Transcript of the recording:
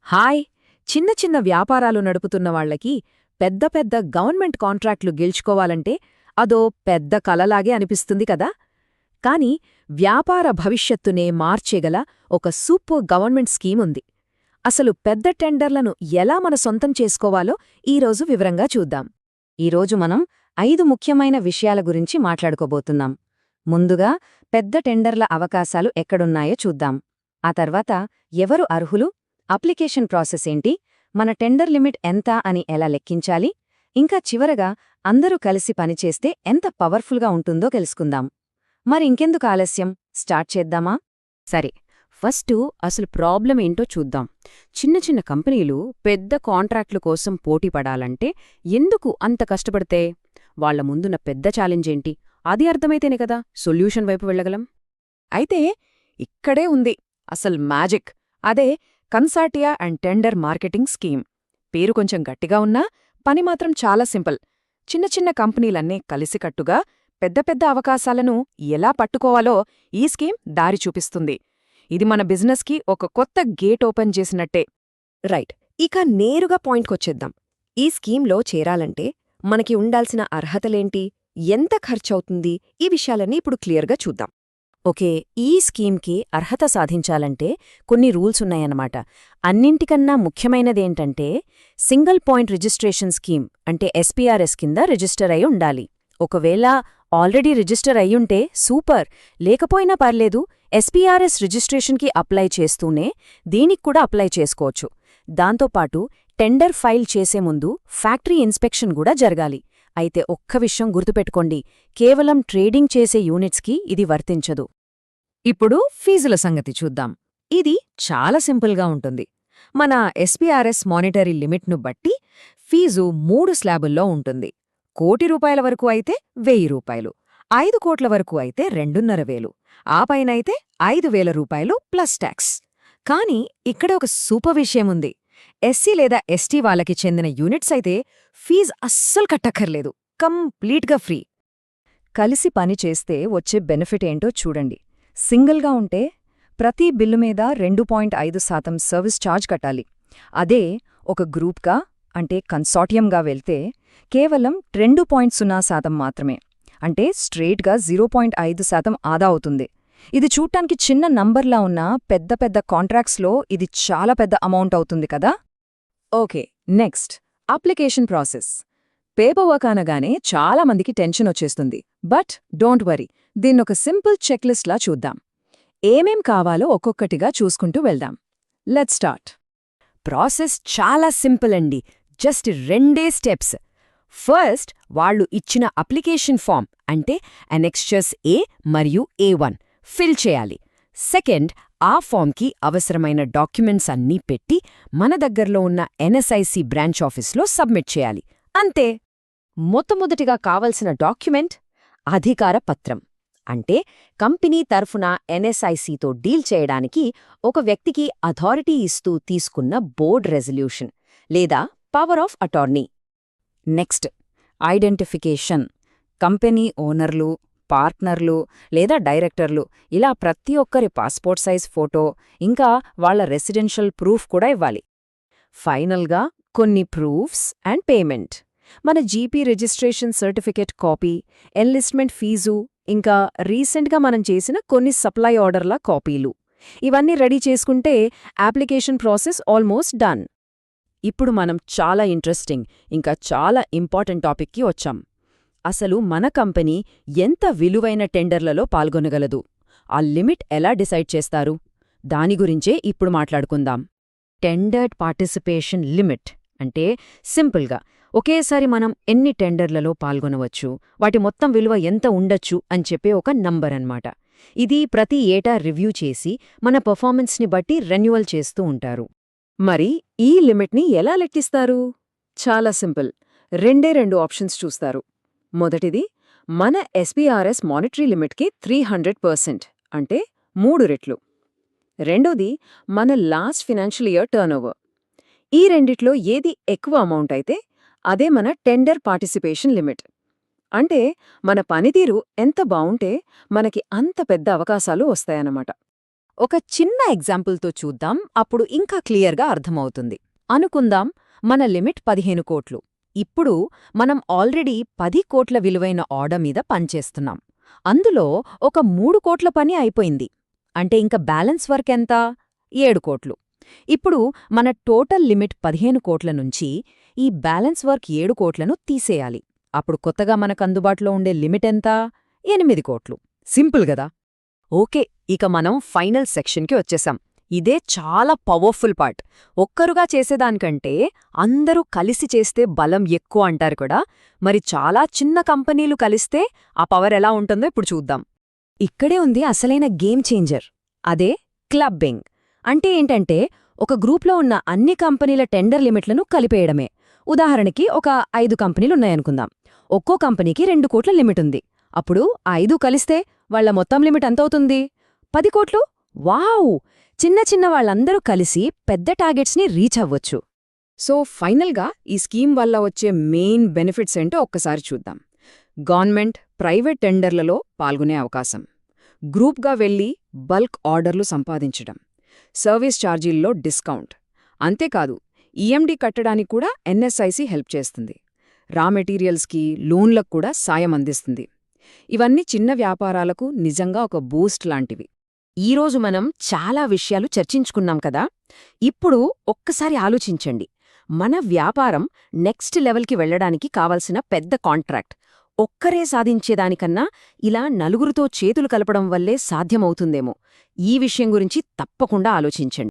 Hi! చిన్న చిన్న వ్యాపారాలు నడుపుతున్న వాళ్లకి పెద్ద పెద్ద గవర్నమెంట్ కాంట్రాక్టులు గెలుచుకోవాలంటే అదో పెద్ద కలలాగే అనిపిస్తుంది కదా. కాని వ్యాపార భవిష్యత్తునే మార్చేగల ఒక సూపర్ గవర్నమెంట్ స్కీముంది. అసలు పెద్ద టెండర్లను ఎలా మన సొంతం చేసుకోవాలో ఈరోజు వివరంగా చూద్దాం. ఈరోజు మనం 5 ముఖ్యమైన విషయాల గురించి మాట్లాడుకోబోతున్నాం. ముందుగా పెద్ద టెండర్ల అవకాశాలు ఎక్కడున్నాయో చూద్దాం. ఆ తర్వాత ఎవరు అర్హులు, అప్లికేషన్ ప్రాసెస్ ఏంటి, మన టెండర్ లిమిట్ ఎంత అని ఎలా లెక్కించాలి, ఇంకా చివరగా అందరూ కలిసి పనిచేస్తే ఎంత పవర్ఫుల్గా ఉంటుందో తెలుసుకుందాం. మరి ఇంకెందుకు ఆలస్యం, స్టార్ట్ చేద్దామా? సరే, ఫస్టు అసలు ప్రాబ్లం ఏంటో చూద్దాం. చిన్న చిన్న కంపెనీలు పెద్ద కాంట్రాక్టుల కోసం పోటీపడాలంటే ఎందుకు అంత కష్టపడితే? వాళ్ల ముందున్న పెద్ద ఛాలెంజేంటి, అది అర్థమైతేనే కదా సొల్యూషన్ వైపు వెళ్ళగలం. అయితే ఇక్కడే ఉంది అసలు మ్యాజిక్. అదే consortia and tender marketing scheme. పేరు కొంచెం గట్టిగా ఉన్నా పని మాత్రం చాలా సింపుల్. చిన్న చిన్న కంపెనీలన్నీ కలిసికట్టుగా పెద్ద పెద్ద అవకాశాలను ఎలా పట్టుకోవాలో ఈ స్కీమ్ దారి చూపిస్తుంది. ఇది మన బిజినెస్కి ఒక కొత్త గేట్ ఓపెన్ చేసినట్టే. రైట్, ఇక నేరుగా పాయింట్కొచ్చేద్దాం. ఈ స్కీమ్లో చేరాలంటే మనకి ఉండాల్సిన అర్హతలేంటి, ఎంత ఖర్చవుతుంది, ఈ విషయాలన్నీ ఇప్పుడు క్లియర్గా చూద్దాం. ఓకే, ఈ స్కీమ్కి అర్హత సాధించాలంటే కొన్ని రూల్సున్నాయన్నమాట. అన్నింటికన్నా ముఖ్యమైనదేంటంటే సింగిల్ పాయింట్ రిజిస్ట్రేషన్ స్కీమ్ అంటే ఎస్పీఆర్ఎస్ కింద రిజిస్టర్ అయి ఉండాలి. ఒకవేళ ఆల్రెడీ రిజిస్టర్ అయ్యుంటే సూపర్, లేకపోయినా పర్లేదు, ఎస్పీఆర్ఎస్ రిజిస్ట్రేషన్కి అప్లై చేస్తూనే దీనిక్కూడా అప్లై చేసుకోవచ్చు. దాంతోపాటు టెండర్ ఫైల్ చేసే ముందు ఫ్యాక్టరీ ఇన్స్పెక్షన్ కూడా జరగాలి. అయితే ఒక్క విషయం గుర్తుపెట్టుకోండి, కేవలం ట్రేడింగ్ చేసే యూనిట్స్కి ఇది వర్తించదు. ఇప్పుడు ఫీజుల సంగతి చూద్దాం. ఇది చాలా సింపుల్గా ఉంటుంది. మన ఎస్పీఆర్ఎస్ మానిటరీ లిమిట్ను బట్టి ఫీజు 3 స్లాబుల్లో ఉంటుంది. ₹1,00,00,000 వరకు అయితే ₹1,000, 5 కోట్ల వరకు అయితే 2,500, ఆ పైనైతే ₹5,000 ప్లస్ ట్యాక్స్. కానీ ఇక్కడ ఒక సూపర్ విషయముంది. ఎస్సీ లేదా ఎస్టీ వాళ్ళకి చెందిన యూనిట్స్ అయితే ఫీజు అస్సలు కట్టక్కర్లేదు, కంప్లీట్గా ఫ్రీ. కలిసి పని చేస్తే వచ్చే బెనిఫిట్ ఏంటో చూడండి. సింగిల్గా ఉంటే ప్రతి బిల్లు మీద 2.5% సర్వీస్ ఛార్జ్ కట్టాలి. అదే ఒక గ్రూప్గా అంటే కన్సార్టియంగా వెళ్తే కేవలం 2.0% మాత్రమే, అంటే స్ట్రేట్గా 0.5% ఆదా అవుతుంది. ఇది చూడ్డానికి చిన్న నంబర్లా ఉన్న పెద్ద పెద్ద కాంట్రాక్ట్స్లో ఇది చాలా పెద్ద అమౌంట్ అవుతుంది కదా. Okay, next application process. Paper work అనగానే చాలా మందికి టెన్షన్ వచ్చేస్తుంది. బట్ డోంట్ వరీ, దీన్నొక సింపుల్ చెక్లిస్ట్లా చూద్దాం. ఏమేం కావాలో ఒక్కొక్కటిగా చూసుకుంటూ వెళ్దాం. Let's start. ప్రాసెస్ చాలా సింపుల్ అండి, జస్ట్ 2 స్టెప్స్. ఫస్ట్, వాళ్లు ఇచ్చిన అప్లికేషన్ ఫామ్ అంటే అనెక్స్చర్స్ ఏ మరియు A1 ఫిల్ చేయాలి. సెకండ్, ఆ ఫామ్కి అవసరమైన డాక్యుమెంట్స్ అన్నీ పెట్టి మన దగ్గర్లో ఉన్న ఎన్ఎస్ఐసి బ్రాంచ్ ఆఫీస్లో సబ్మిట్ చేయాలి. అంతే. మొట్టమొదటిగా కావలసిన డాక్యుమెంట్ అధికార పత్రం. అంటే కంపెనీ తరఫున ఎన్ఎస్ఐసితో డీల్ చేయడానికి ఒక వ్యక్తికి అథారిటీ ఇస్తూ తీసుకున్న బోర్డ్ రెజల్యూషన్ లేదా power of attorney. Next, identification. Company ఓనర్లు, పార్ట్నర్లు లేదా డైరెక్టర్లు ఇలా ప్రతి ఒక్కరి పాస్పోర్ట్ సైజ్ ఫోటో, ఇంకా వాళ్ల రెసిడెన్షియల్ ప్రూఫ్ కూడా ఇవ్వాలి. ఫైనల్గా కొన్ని ప్రూఫ్స్ అండ్ పేమెంట్. మన GP registration certificate copy, enlistment fee, ఇంకా రీసెంట్గా మనం చేసిన కొన్ని సప్లై ఆర్డర్ల కాపీలు. ఇవన్నీ రెడీ చేసుకుంటే అప్లికేషన్ ప్రాసెస్ ఆల్మోస్ట్ డన్. ఇప్పుడు మనం చాలా ఇంట్రెస్టింగ్ ఇంకా చాలా ఇంపార్టెంట్ టాపిక్కి వచ్చాం. అసలు మన కంపెనీ ఎంత విలువైన టెండర్లలో పాల్గొనగలదు, ఆ లిమిట్ ఎలా డిసైడ్ చేస్తారు, దాని గురించే ఇప్పుడు మాట్లాడుకుందాం. టెండర్డ్ పార్టిసిపేషన్ లిమిట్ అంటే సింపుల్గా ఒకేసారి మనం ఎన్ని టెండర్లలో పాల్గొనవచ్చు, వాటి మొత్తం విలువ ఎంత ఉండొచ్చు అని చెప్పే ఒక నంబర్ అన్నమాట. ఇది ప్రతి ఏటా రివ్యూ చేసి మన పర్ఫార్మెన్స్ని బట్టి రెన్యువల్ చేస్తూ ఉంటారు. మరి ఈ లిమిట్ని ఎలా లెక్కిస్తారు? చాలా సింపుల్, 2 ఆప్షన్స్ చూస్తారు. మొదటిది, మన ఎస్పీఆర్ఎస్ మానిటరీ లిమిట్కి 300%, అంటే 3 రెట్లు. రెండోది, మన లాస్ట్ ఫినాన్షియల్ ఇయర్ టర్నోవర్. ఈ రెండిట్లో ఏది ఎక్కువ అమౌంట్ అయితే అదే మన టెండర్ పార్టిసిపేషన్ లిమిట్. అంటే మన పనితీరు ఎంత బావుంటే మనకి అంత పెద్ద అవకాశాలు వస్తాయన్నమాట. ఒక చిన్న ఎగ్జాంపుల్తో చూద్దాం, అప్పుడు ఇంకా క్లియర్గా అర్థమవుతుంది. అనుకుందాం మన లిమిట్ 15 కోట్లు. ఇప్పుడు మనం ఆల్రెడీ 10 కోట్ల విలువైన ఆర్డర్ మీద పనిచేస్తున్నాం. అందులో ఒక 3 కోట్ల పని అయిపోయింది. అంటే ఇంక బ్యాలెన్స్ వర్క్ ఎంత? 7 కోట్లు. ఇప్పుడు మన టోటల్ లిమిట్ 15 కోట్ల నుంచి ఈ బ్యాలెన్స్ వర్క్ 7 కోట్లను తీసేయాలి. అప్పుడు కొత్తగా మనకందుబాటులో ఉండే లిమిట్ ఎంత? 8 కోట్లు. సింపుల్ గదా? ఓకే, ఇక మనం ఫైనల్ సెక్షన్కి వచ్చేసాం. ఇదే చాలా పవర్ఫుల్ పార్ట్. ఒక్కరుగా చేసేదానికంటే అందరూ కలిసి చేస్తే బలం ఎక్కువ అంటారు కూడా. మరి చాలా చిన్న కంపెనీలు కలిస్తే ఆ పవర్ ఎలా ఉంటుందో ఇప్పుడు చూద్దాం. ఇక్కడే ఉంది అసలైన గేమ్ చేంజర్. అదే క్లబ్బింగ్. అంటే ఏంటంటే ఒక గ్రూప్లో ఉన్న అన్ని కంపెనీల టెండర్ లిమిట్లను కలిపేయడమే. ఉదాహరణకి ఒక 5 కంపెనీలున్నాయనుకుందాం. ఒక్కో కంపెనీకి 2 కోట్ల లిమిట్ ఉంది. అప్పుడు ఆ 5 కలిస్తే వాళ్ల మొత్తం లిమిట్ ఎంతవుతుంది? 10 కోట్లు. వావ్! చిన్న చిన్న వాళ్ళందరూ కలిసి పెద్ద టార్గెట్స్ని రీచ్ అవ్వొచ్చు. సో ఫైనల్గా ఈ స్కీమ్ వల్ల వచ్చే మెయిన్ బెనిఫిట్స్ ఏంటో ఒక్కసారి చూద్దాం. గవర్నమెంట్, ప్రైవేట్ టెండర్లలో పాల్గొనే అవకాశం, గ్రూప్గా వెళ్లి బల్క్ ఆర్డర్లు సంపాదించడం, సర్వీస్ ఛార్జీల్లో డిస్కౌంట్. అంతేకాదు ఈఎండి కట్టడానికి కూడా ఎన్ఎస్ఐసి హెల్ప్ చేస్తుంది. రా మెటీరియల్స్కి, లోన్లకు కూడా సాయం అందిస్తుంది. ఇవన్నీ చిన్న వ్యాపారాలకు నిజంగా ఒక బూస్ట్ లాంటివి. ఈరోజు మనం చాలా విషయాలు చర్చించుకున్నాం కదా. ఇప్పుడు ఒక్కసారి ఆలోచించండి. మన వ్యాపారం నెక్స్ట్ లెవెల్కి వెళ్లడానికి కావలసిన పెద్ద కాంట్రాక్ట్ ఒక్కరే సాధించేదానికన్నా ఇలా నలుగురితో చేతులు కలపడం వల్లే సాధ్యమవుతుందేమో. ఈ విషయం గురించి తప్పకుండా ఆలోచించండి.